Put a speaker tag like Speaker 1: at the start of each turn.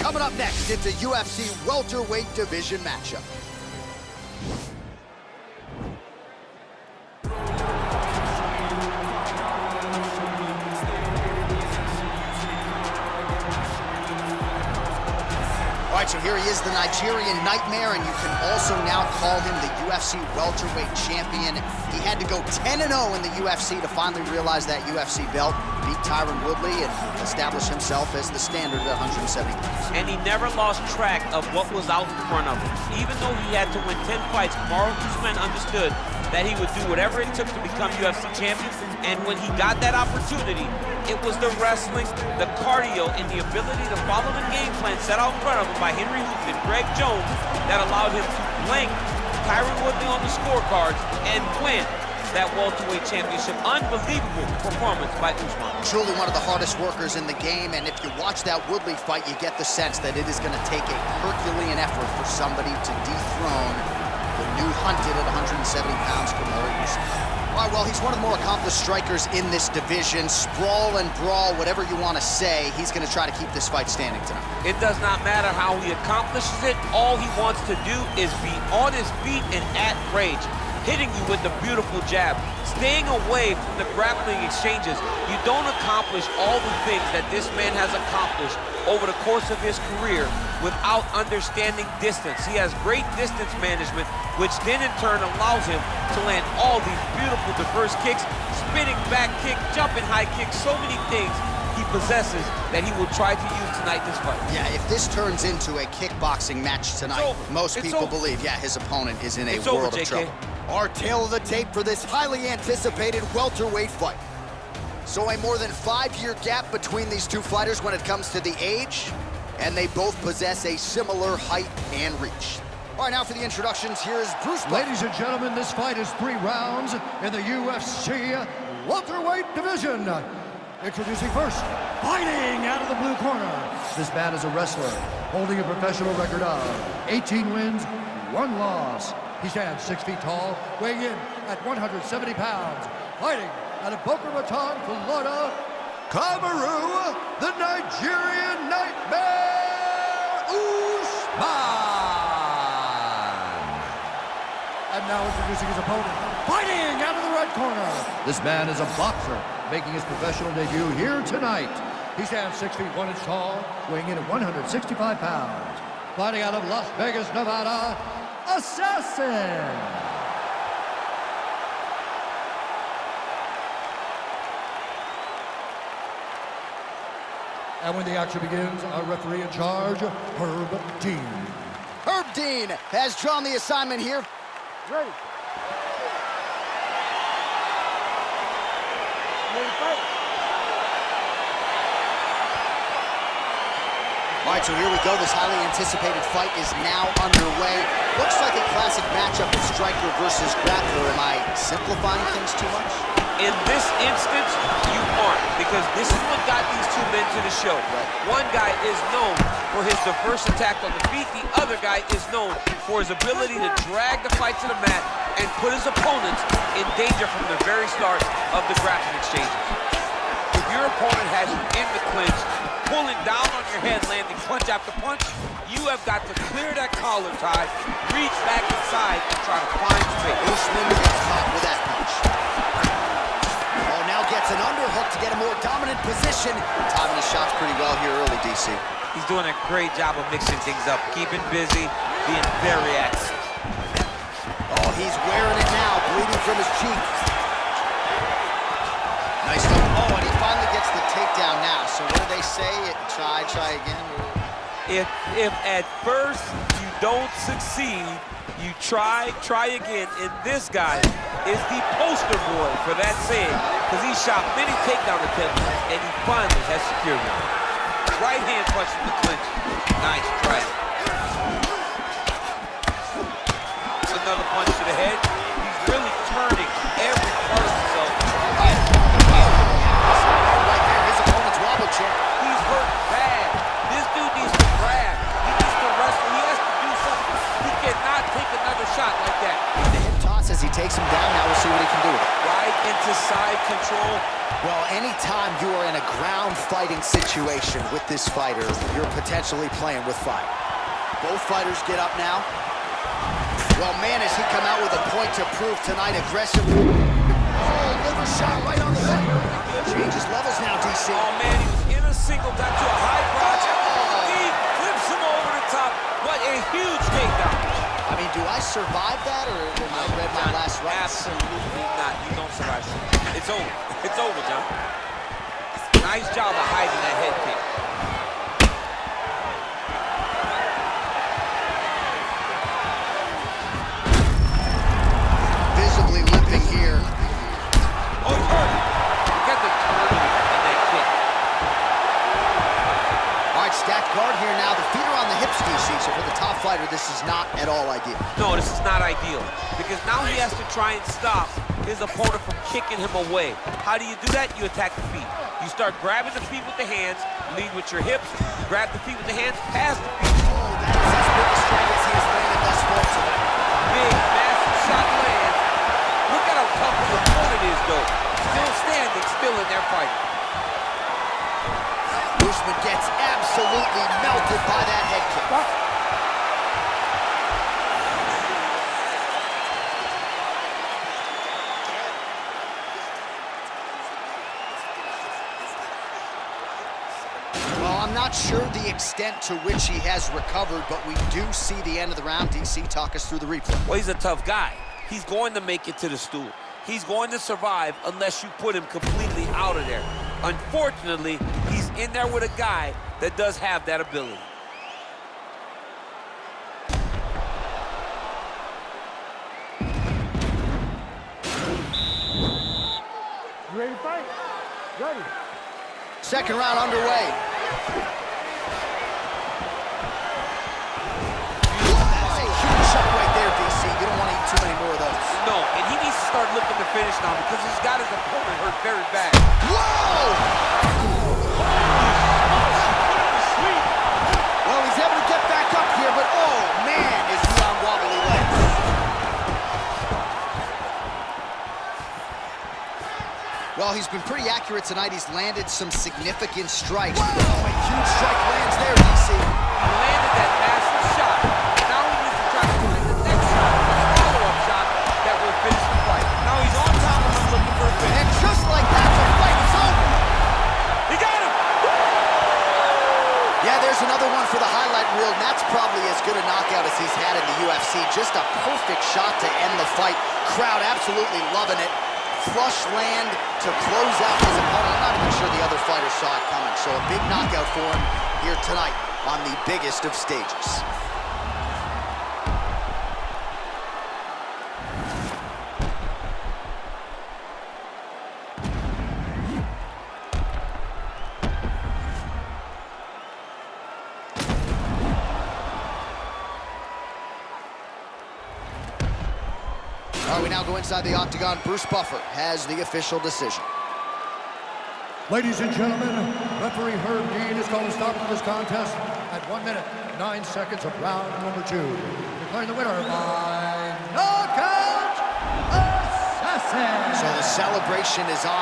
Speaker 1: Coming up next, it's a UFC welterweight division matchup. All right, so here he is, the Nigerian Nightmare, and you can also now call him the UFC welterweight champion. He had to go 10-0 in the UFC to finally realize that UFC belt, beat Tyron Woodley, and establish himself as the standard at 170 pounds.
Speaker 2: And he never lost track of what was out in front of him. Even though he had to win 10 fights, Kamaru Usman understood that he would do whatever it took to become UFC champion. And when he got that opportunity, it was the wrestling, the cardio, and the ability to follow the game plan set out in front of him by Henry Hooft and Greg Jones that allowed him to blank Tyron Woodley on the scorecards and win that welterweight championship. Unbelievable performance by Usman.
Speaker 1: Truly one of the hardest workers in the game, and if you watch that Woodley fight, you get the sense that it is going to take a Herculean effort for somebody to dethrone the new hunted at 170 pounds, Kamaru Usman. All right, well, he's one of the more accomplished strikers in this division. Sprawl and brawl, whatever you want to say, he's going to try to keep this fight standing tonight.
Speaker 2: It does not matter how he accomplishes it. All he wants to do is be on his feet and at rage, hitting you with the beautiful jab, staying away from the grappling exchanges. You don't accomplish all the things that this man has accomplished over the course of his career without understanding distance. He has great distance management, which then in turn allows him to land all these beautiful diverse kicks, spinning back kick, jumping high kicks, so many things he possesses that he will try to use tonight this fight.
Speaker 1: Yeah, if this turns into a kickboxing match tonight, most people believe, yeah, his opponent is in a world of trouble. Our tale of the tape for this highly anticipated welterweight fight. So a more than 5-year gap between these two fighters when it comes to the age, and they both possess a similar height and reach. All right, now for the introductions, here is Bruce Buffer.
Speaker 3: Ladies and gentlemen, this fight is 3 rounds in the UFC welterweight division. Introducing first, fighting out of the blue corner. This man is a wrestler, holding a professional record of 18 wins, 1 loss. He stands 6 feet tall, weighing in at 170 pounds. Fighting out of Boca Raton, Florida, Kamaru, the Nigerian Nightmare, Usman. And now introducing his opponent, fighting out of the red corner. This man is a boxer, making his professional debut here tonight. He stands 6 feet 1 inch tall, weighing in at 165 pounds. Fighting out of Las Vegas, Nevada, Assassin. And when the action begins, our referee in charge, Herb Dean.
Speaker 1: Herb Dean has drawn the assignment here.
Speaker 4: Ready. Ready to fight.
Speaker 1: All right, so here we go. This highly anticipated fight is now underway. Looks like a classic matchup of striker versus grappler. Am I simplifying things too much?
Speaker 2: In this instance, you aren't, because this is what got these two men to the show. One guy is known for his diverse attack on the feet. The other guy is known for his ability to drag the fight to the mat and put his opponents in danger from the very start of the grappling exchanges. If your opponent has you in the clinch, pulling down on your head, landing punch after punch, you have got to clear that collar tie, reach back inside, and try to find space.
Speaker 1: Usman gets caught with that punch. Oh, now gets an underhook to get a more dominant position. Timing his shots pretty well here early, DC.
Speaker 2: He's doing a great job of mixing things up, keeping busy, being very active.
Speaker 1: Oh, he's wearing it now, bleeding from his cheek. Nice hook. Oh, and he finally gets the takedown now. So what do they say? Try again?
Speaker 2: If at first you don't succeed, you try again. And this guy is the poster boy for that saying, because he shot many takedown attempts, and he finally has secured one. Right hand punch from the clinch. Nice strike. Another punch to the head. He's really turning every part of himself.
Speaker 1: Right there, his opponent's wobble check.
Speaker 2: He's hurt bad. This dude needs to grab. He needs to wrestle. He has to do something. He cannot take another shot like that.
Speaker 1: The hip toss as he takes him down. Now we'll see what he can do with it.
Speaker 2: Right into side control.
Speaker 1: Well, anytime you are in a ground fighting situation with this fighter, you're potentially playing with fire. Both fighters get up now. Well, man, has he come out with a point to prove tonight. Aggressive. Oh, liver shot right on the head. Changes levels now, DC.
Speaker 2: Oh, man, he was in a single, got to a high crotch. He flips him over the top. What a huge takedown.
Speaker 1: I mean, do I survive that, or am I read my last rights?
Speaker 2: Absolutely not. You don't survive. It's over. It's over, John. Nice job of hiding that head kick.
Speaker 1: Visibly limping here.
Speaker 2: Oh, he's hurt. Look at the turn in that kick.
Speaker 1: All right, stacked guard here now. The feet are on the hips, DC, so for the top fighter, this is not at all ideal.
Speaker 2: No, this is not ideal, because now he has to try and stop his opponent from kicking him away. How do you do that? You attack the feet. You start grabbing the feet with the hands, lead with your hips, grab the feet with the hands, pass the feet.
Speaker 1: Oh, that is as big a strike as he has landed thus far tonight.
Speaker 2: Big, massive shot lands. Look at how tough his opponent is, though. Still standing, still in there fighting.
Speaker 1: Usman gets absolutely melted by that head kick. Well, I'm not sure the extent to which he has recovered, but we do see the end of the round. DC, talk us through the replay.
Speaker 2: Well, he's a tough guy. He's going to make it to the stool. He's going to survive unless you put him completely out of there. Unfortunately, he's in there with a guy that does have that ability.
Speaker 4: You ready to fight? Ready.
Speaker 1: Second round underway. That's a huge shot right there, DC. You don't want to eat too many more of those.
Speaker 2: No, and he needs to start looking to finish now because he's got his opponent hurt very bad.
Speaker 1: Whoa! Well, he's able to get back up here, but oh, man, is he on wobbly legs. Well, he's been pretty accurate tonight. He's landed some significant strikes. Whoa, a huge strike lands there, DC.
Speaker 2: He landed that massive shot. Now he needs to try to find the next shot, a follow-up shot that will finish the fight. Now he's on top of him looking for a finish.
Speaker 1: And just like that, the fight is over.
Speaker 2: He got him!
Speaker 1: Yeah, there's another one for the highlight reel, and that's probably as good a knockout as he's had in the UFC. Just a perfect shot to end the fight. Crowd absolutely loving it. Flush land to close out his opponent. I'm not even sure the other fighter saw it coming. So a big knockout for him here tonight on the biggest of stages. All right, we now go inside the octagon. Bruce Buffer has the official decision.
Speaker 3: Ladies and gentlemen, referee Herb Dean has called a stop to this contest at 1 minute, 9 seconds of round number 2. Declaring the winner by knockout assassin.
Speaker 1: So the celebration is on.